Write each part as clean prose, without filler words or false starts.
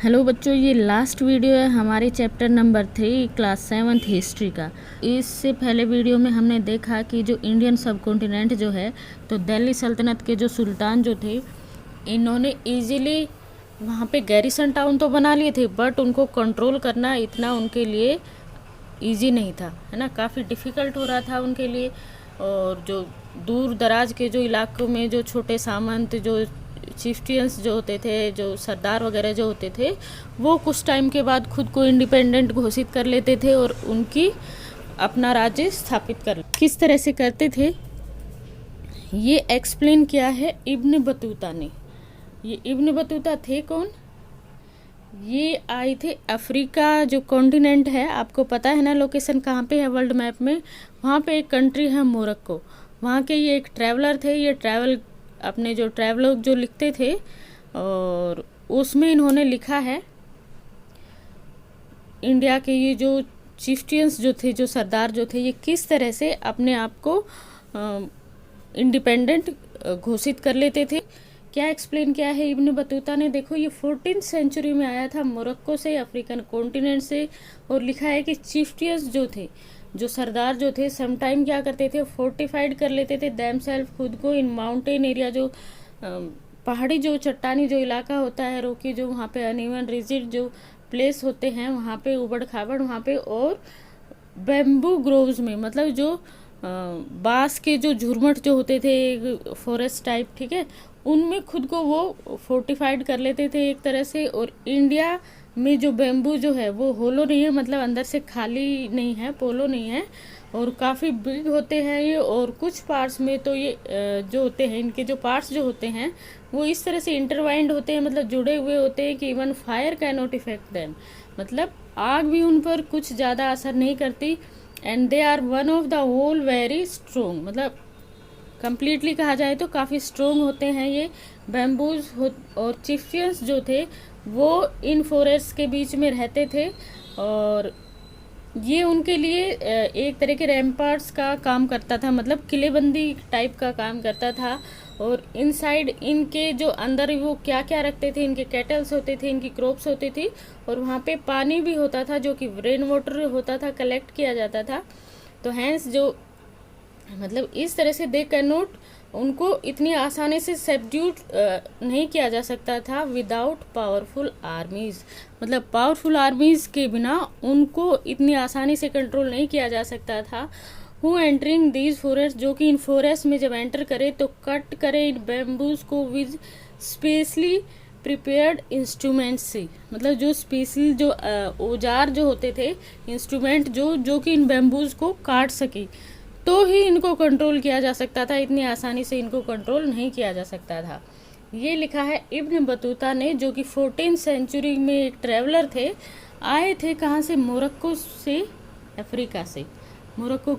Hello बच्चों, ये last video है हमारे chapter number 3 class 7th history का। इससे पहले वीडियो में हमने देखा कि जो इंडियन सब कॉन्टिनेंट जो है, तो दिल्ली सल्तनत के जो सुल्तान जो थे, इन्होंने इजीली वहाँ पे गैरिसन टाउन तो बना लिए थे, बट उनको कंट्रोल करना इतना उनके लिए इजी नहीं था, है ना। काफ़ी डिफ़िकल्ट हो रहा था उनके लिए। और जो दूर दराज के जो इलाकों में जो छोटे सामंत, जो चिफ्टियंस जो होते थे, जो सरदार वगैरह जो होते थे, वो कुछ टाइम के बाद खुद को इंडिपेंडेंट घोषित कर लेते थे और उनकी अपना राज्य स्थापित कर किस तरह से करते थे, ये एक्सप्लेन किया है इब्न बतूता ने। ये इब्न बतूता थे कौन? ये आए थे अफ्रीका, जो कॉन्टिनेंट है, आपको पता है ना लोकेशन कहाँ पे है वर्ल्ड मैप में। वहाँ पे एक कंट्री है मोरक्को, वहाँ के ये एक ट्रैवलर थे। ये अपने जो ट्रैवलर जो लिखते थे, और उसमें इन्होंने लिखा है इंडिया के ये जो चिफ्टियंस जो थे, जो सरदार जो थे, ये किस तरह से अपने आप को इंडिपेंडेंट घोषित कर लेते थे। क्या एक्सप्लेन किया है इब्न बतूता ने? देखो, ये 14th सेंचुरी में आया था मोरक्को से, अफ्रीकन कॉन्टिनेंट से, और लिखा है कि चिफ्टियंस जो थे, जो सरदार जो थे, समटाइम क्या करते थे, फोर्टिफाइड कर लेते थे देमसेल्फ, खुद को, इन माउंटेन एरिया, जो पहाड़ी जो चट्टानी जो इलाका होता है, रोकी, जो वहाँ पे अनइवन रिजिड जो प्लेस होते हैं, वहाँ पे उबड़ खाबड़ वहाँ पे, और बेम्बू ग्रोव्स में, मतलब जो बांस के जो झुरमट जो होते थे, फॉरेस्ट टाइप, ठीक है, उनमें खुद को वो फोर्टिफाइड कर लेते थे एक तरह से। और इंडिया में जो बेम्बू जो है वो होलो नहीं है, मतलब अंदर से खाली नहीं है, पोलो नहीं है, और काफ़ी बिग होते हैं ये। और कुछ पार्ट्स में तो ये जो होते हैं, इनके जो पार्ट्स जो होते हैं वो इस तरह से इंटरवाइंड होते हैं, मतलब जुड़े हुए होते हैं कि even fire can not effect them, मतलब आग भी उन पर कुछ ज़्यादा असर नहीं करती। And they are one of the whole very strong, मतलब कंप्लीटली कहा जाए तो काफ़ी स्ट्रोंग होते हैं ये बैम्बूज। और चिफ्टियंस जो थे वो इन फॉरेस्ट के बीच में रहते थे, और ये उनके लिए एक तरह के रैम्पार्ट्स का काम करता था, मतलब किलेबंदी टाइप का काम करता था। और इनसाइड इनके जो अंदर वो क्या क्या रखते थे, इनके कैटल्स होते थे, इनकी क्रॉप्स होती थी, और वहाँ पे पानी भी होता था, जो कि रेन वाटर होता था, कलेक्ट किया जाता था। तो हैंस जो, मतलब इस तरह से दे कैन नॉट, उनको इतनी आसानी से सब्ड्यूट नहीं किया जा सकता था विदाउट पावरफुल आर्मीज, मतलब पावरफुल आर्मीज के बिना उनको इतनी आसानी से कंट्रोल नहीं किया जा सकता था। हु एंटरिंग दीज फॉरेस्ट, जो कि इन फॉरेस्ट में जब एंटर करे तो कट करे इन बैम्बूज को विद स्पेशली प्रिपेयर्ड इंस्ट्रूमेंट्स से, मतलब जो स्पेशल जो औजार जो होते थे, इंस्ट्रूमेंट जो कि इन बैम्बूज को काट सके, तो ही इनको कंट्रोल किया जा सकता था। इतनी आसानी से इनको कंट्रोल नहीं किया जा सकता था। ये लिखा है इब्न बतूता ने, जो कि 14th सेंचुरी में एक ट्रैवलर थे। आए थे कहाँ से? मोरक्को से, अफ्रीका से, मोरक्को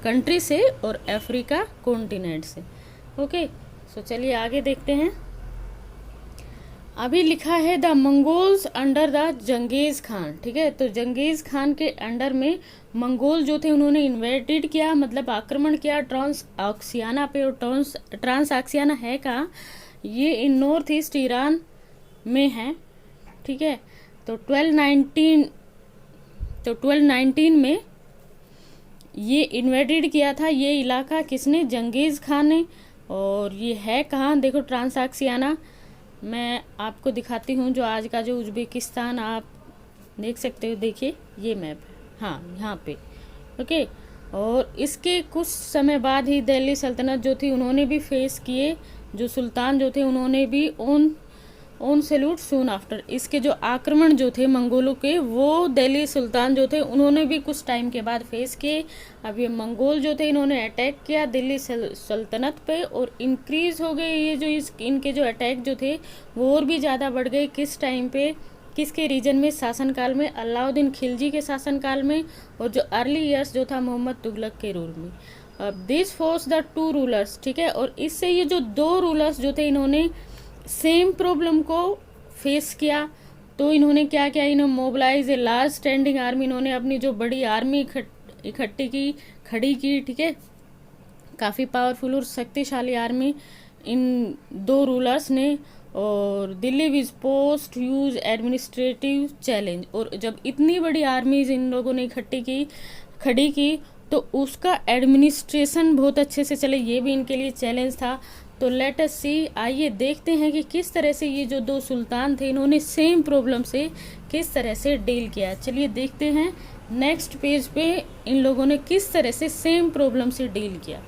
कंट्री से, और अफ्रीका कॉन्टिनेंट से। ओके, सो चलिए आगे देखते हैं। अभी लिखा है the Mongols under the Genghis Khan, ठीक है। तो जंगेज खान के अंडर में मंगोल जो थे, उन्होंने इन्वेडेड किया, मतलब आक्रमण किया ट्रांस ऑक्सियाना पे। और ट्रांस ऑक्सियाना है कहाँ? ये इन नॉर्थ ईस्ट ईरान में है, ठीक है। तो 1219 में ये इन्वेडेड किया था ये इलाका, किसने? जंगेज खान ने। और ये है कहाँ? देखो, ट्रांस ऑक्सियाना मैं आपको दिखाती हूँ, जो आज का जो उज्बेकिस्तान आप देख सकते हो, देखिए ये मैप, हाँ यहाँ पे, ओके। और इसके कुछ समय बाद ही दिल्ली सल्तनत जो थी, उन्होंने भी फेस किए, जो सुल्तान जो थे उन्होंने भी ओन सैल्यूट सून आफ्टर, इसके जो आक्रमण जो थे मंगोलों के, वो दिल्ली सुल्तान जो थे उन्होंने भी कुछ टाइम के बाद फेस किए। अब ये मंगोल जो थे, इन्होंने अटैक किया दिल्ली सल्तनत पे, और इंक्रीज हो गए ये जो इनके जो अटैक जो थे वो और भी ज़्यादा बढ़ गए। किस टाइम पे, किसके रीजन में? शासनकाल में, अलाउद्दीन खिलजी के शासनकाल में, और जो अर्ली ईयर्स जो था मोहम्मद तुगलक के रूल में। अब this force the two rulers, ठीक है। और इससे ये जो दो रूलर्स जो थे, इन्होंने सेम प्रॉब्लम को फेस किया। तो इन्होंने क्या किया? इन्होंने mobilize a large standing army, इन्होंने अपनी जो बड़ी आर्मी इकट्ठी की, खड़ी की, ठीक है, काफ़ी पावरफुल और शक्तिशाली आर्मी इन दो रूलर्स ने। और Delhi was posed huge administrative challenge. और जब इतनी बड़ी आर्मीज इन लोगों ने खड़ी की तो उसका एडमिनिस्ट्रेशन बहुत अच्छे से चले, ये भी इनके लिए चैलेंज था। तो लेट अस सी, आइए देखते हैं कि किस तरह से ये जो दो सुल्तान थे इन्होंने सेम प्रॉब्लम से किस तरह से डील किया। चलिए देखते हैं नेक्स्ट पेज पे इन लोगों ने किस तरह से सेम प्रॉब्लम से डील किया।